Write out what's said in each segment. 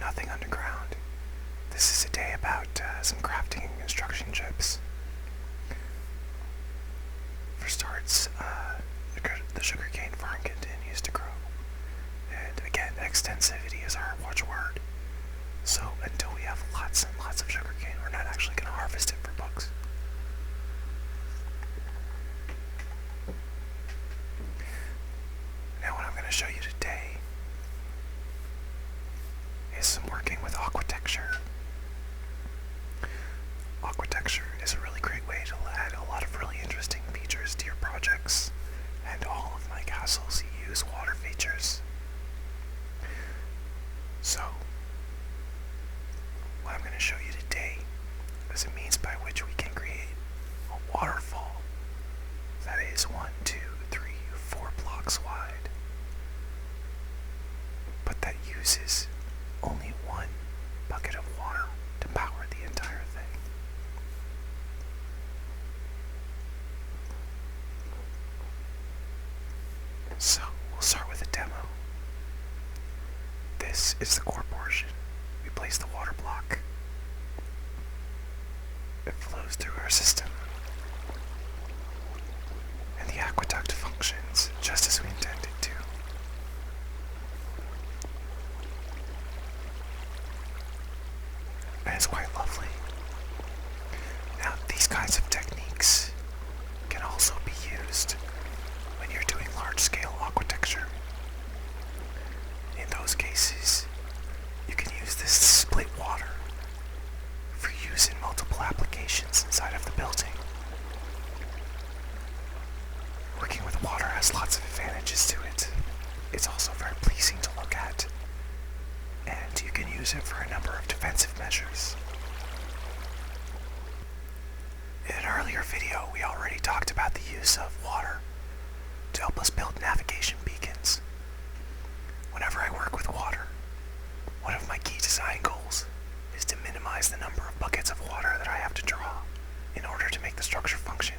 nothing underground. This is a day about some crafting and construction chips. For starts, the sugarcane farm continues to grow. And again, extensivity is our watchword. So until we have lots and lots of sugarcane, we're not actually going to harvest it for books. Now what I'm going to show you today is some working with Aquatecture. Aquatecture is a really great way to add a lot of really interesting features to your projects, and all of my castles use water features. So, what I'm going to show you today is a means by which we can create a waterfall that is 1, 2, 3, 4 blocks wide, but that uses only one bucket of water to power the entire thing. So, we'll start with a demo. This is the core portion. We place the water block. It flows through our system. And the aqueduct functions just as we intended to. And it's quite lovely. Now, these kinds of techniques can also be used when you're doing large-scale aquatecture. In those cases, you can use this to split water for use in multiple applications inside of the building. Working with water has lots of advantages to it. It's also very pleasing to look at, and you can use it for a number of defensive measures. In an earlier video, we already talked about the use of water to help us build navigation beacons. Whenever I work with water, one of my key design goals is to minimize the number of buckets of water that I have to draw in order to make the structure function.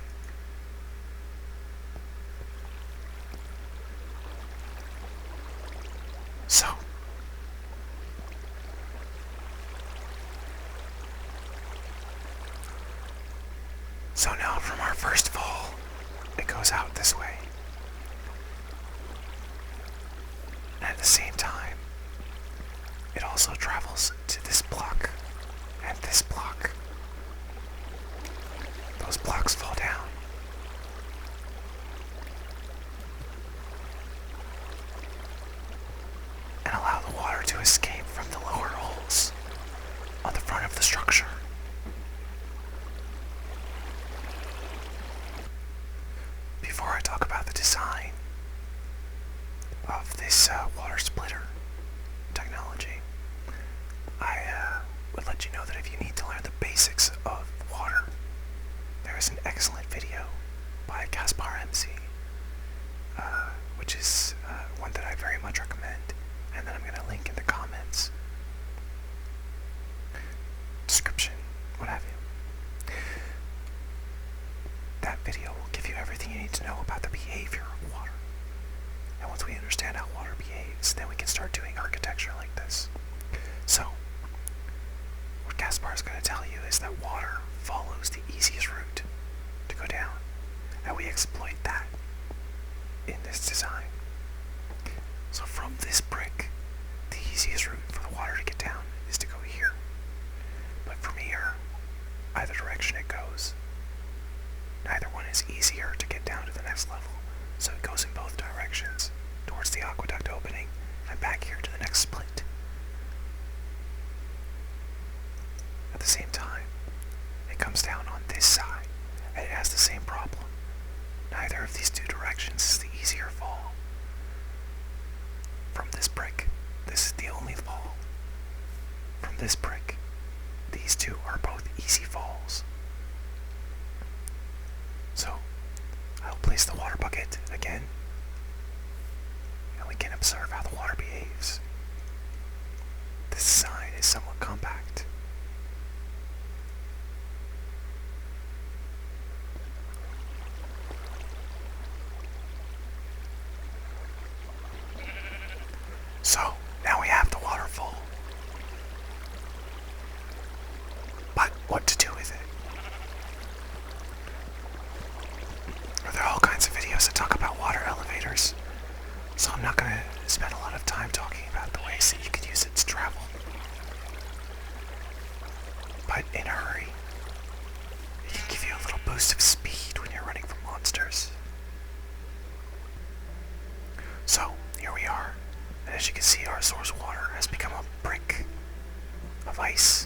So now from our first fall, it goes out this way. And at the same time, it also travels to this block and this block. Those blocks fall down. And allow the water to escape from the lower holes on the front of the structure. Before I talk about the design of this water splitter technology, I would let you know that if you need to learn the basics of water, there is an excellent video by KasparsMC, which is one that I very much recommend, and that I'm going to link in the comments, description, what have you. That video will give you everything you need to know about the behavior of water. And once we understand how water behaves, then we can start doing architecture like this. So, what Kaspar is going to tell you is that water follows the easiest route to go down, and we exploit that in this design. So from this brick, the easiest route for the water to get down is to go here. But from here, either direction it goes, neither one is easier to get down to the next level, so it goes in both directions, towards the aqueduct opening, and back here to the next split. At the same time, it comes down on this side, and it has the same problem. Neither of these two directions is the easier fall. From this brick, this is the only fall. From this brick, these two are both easy falls. So, I'll place the water bucket again, and we can observe how the water behaves. This design is somewhat compact. So, now we have the waterfall. So I'm not going to spend a lot of time talking about the ways that you could use it to travel. But in a hurry, it can give you a little boost of speed when you're running from monsters. So, here we are, and as you can see, our source water has become a brick of ice.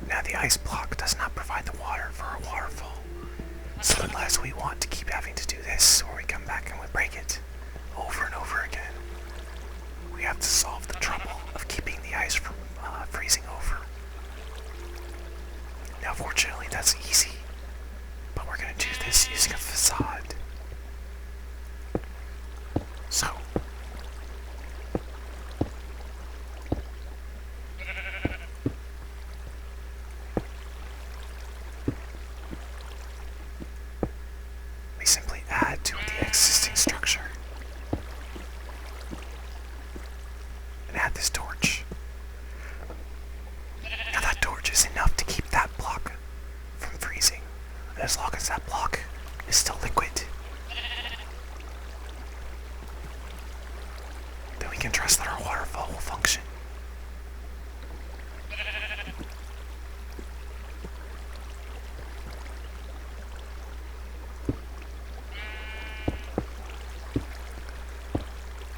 Now the ice block does not provide the water for a waterfall, so unless we want to keep having to do this, or we come back and we break it over and over again, we have to solve the trouble of keeping the ice from freezing over. Now fortunately that's easy, but we're going to do this using a facade. So, we simply add to the existing structure and add this torch. Now that torch is enough to keep that block from freezing, and as long as that block is still liquid, then we can trust that our waterfall will function.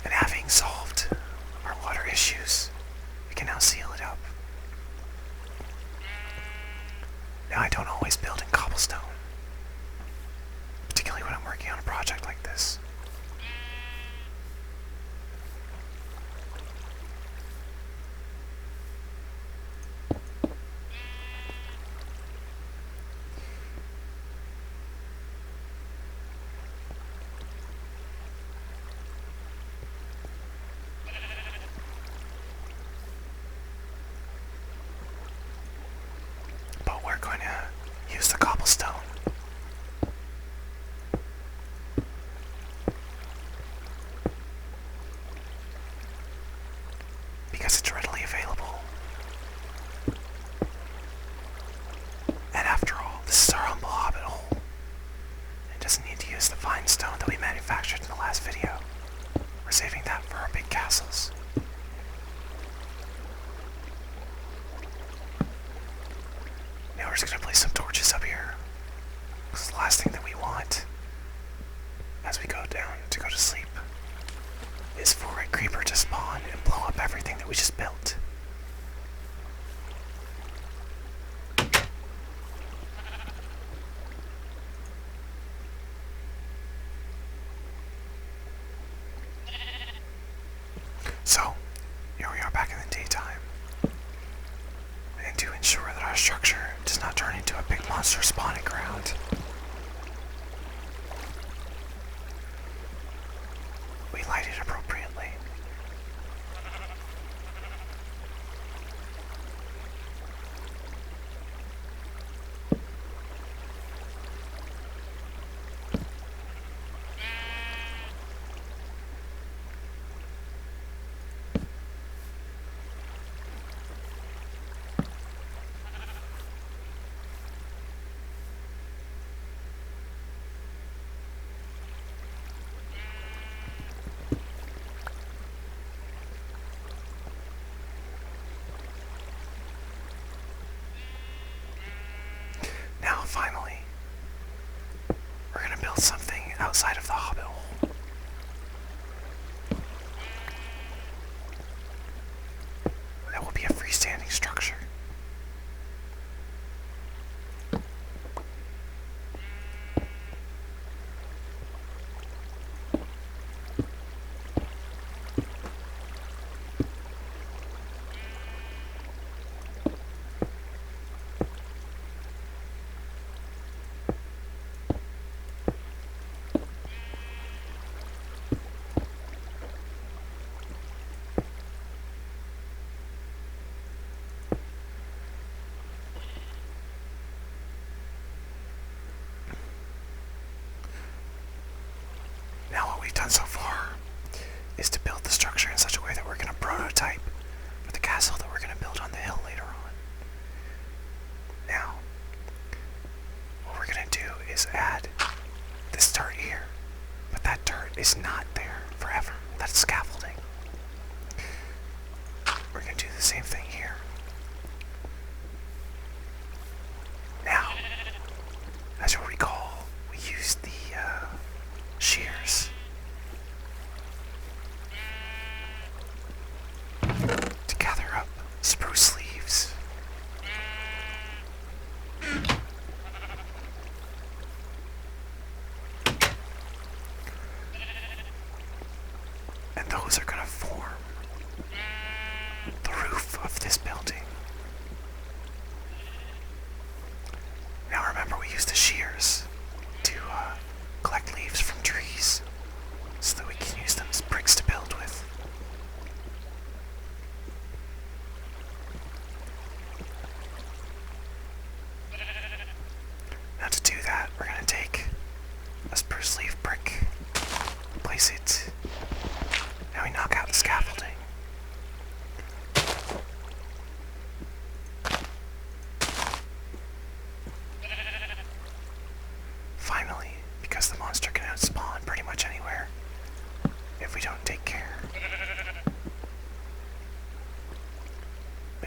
And having solved our water issues, we can now seal it up. Now I don't always build in cobblestone, particularly when I'm working on a project like this. But we're going to use the cobblestone because it's readily available. And after all, this is our humble hobbit hole. It doesn't need to use the fine stone that we manufactured in the last video. We're saving that for our big castles. Now we're just going to place some torches up here, because the last thing that we want as we go down to go to sleep is for a creeper to spawn and blow up everything that we just built. So, here we are back in the daytime. And to ensure that our structure does not turn into a big monster spawning ground, we light it appropriately.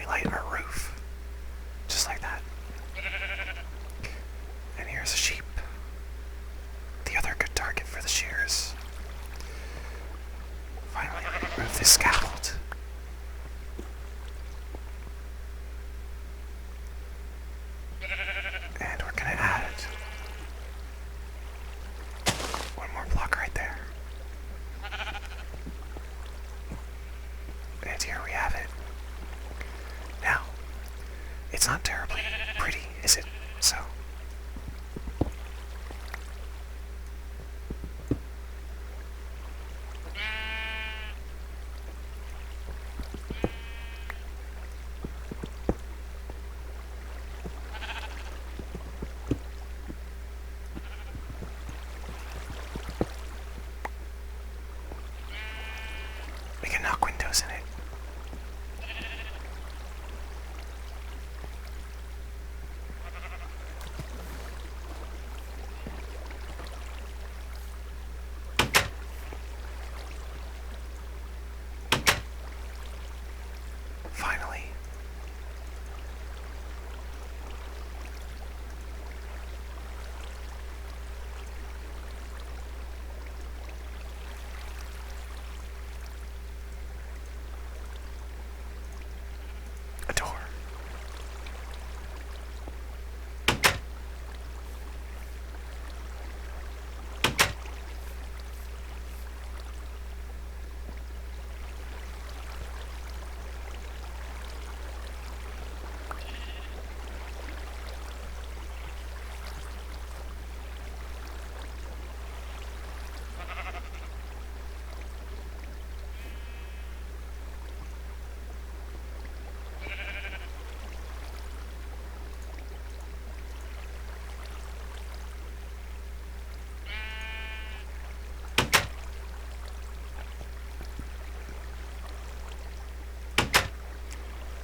we light our roof. Just like that. And here's a sheep. The other good target for the shears. Finally, remove this scaffold. And we're gonna add one more block right there. And here we have it. Now, it's not terribly pretty, is it? So, we can knock windows in it. Finally. A door.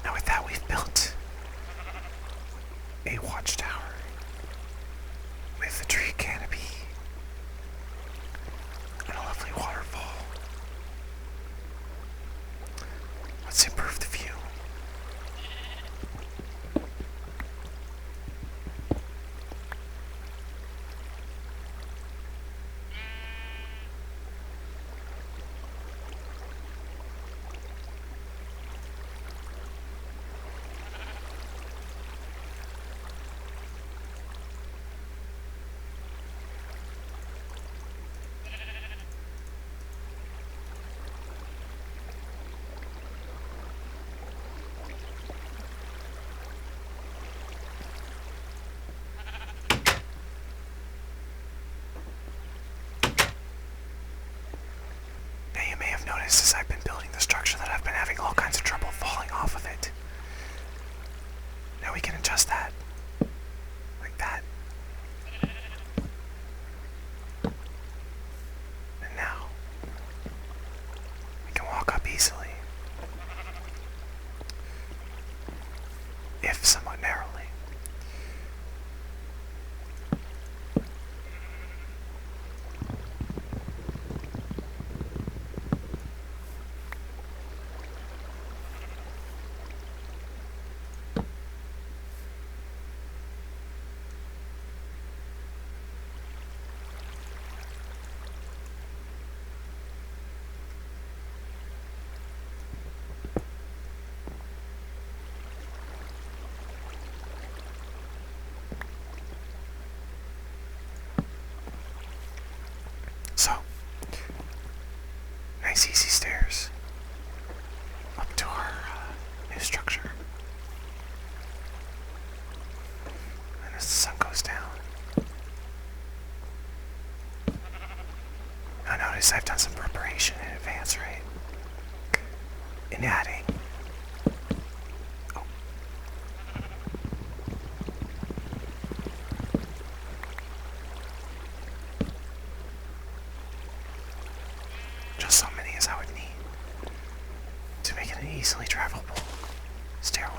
Now with that, we've built a watchtower with a tree canopy and a lovely waterfall. Let's improve the view. Noticed as I've been building the structure that I've been having all kinds of trouble falling off of it. Now we can adjust that. Like that. And now we can walk up easily. If somewhat narrowly. So, nice easy stairs up to our new structure. And as the sun goes down, I notice I've done some preparation in advance, right? In adding. Oh. Just so many as I would need to make it an easily travelable stairwell.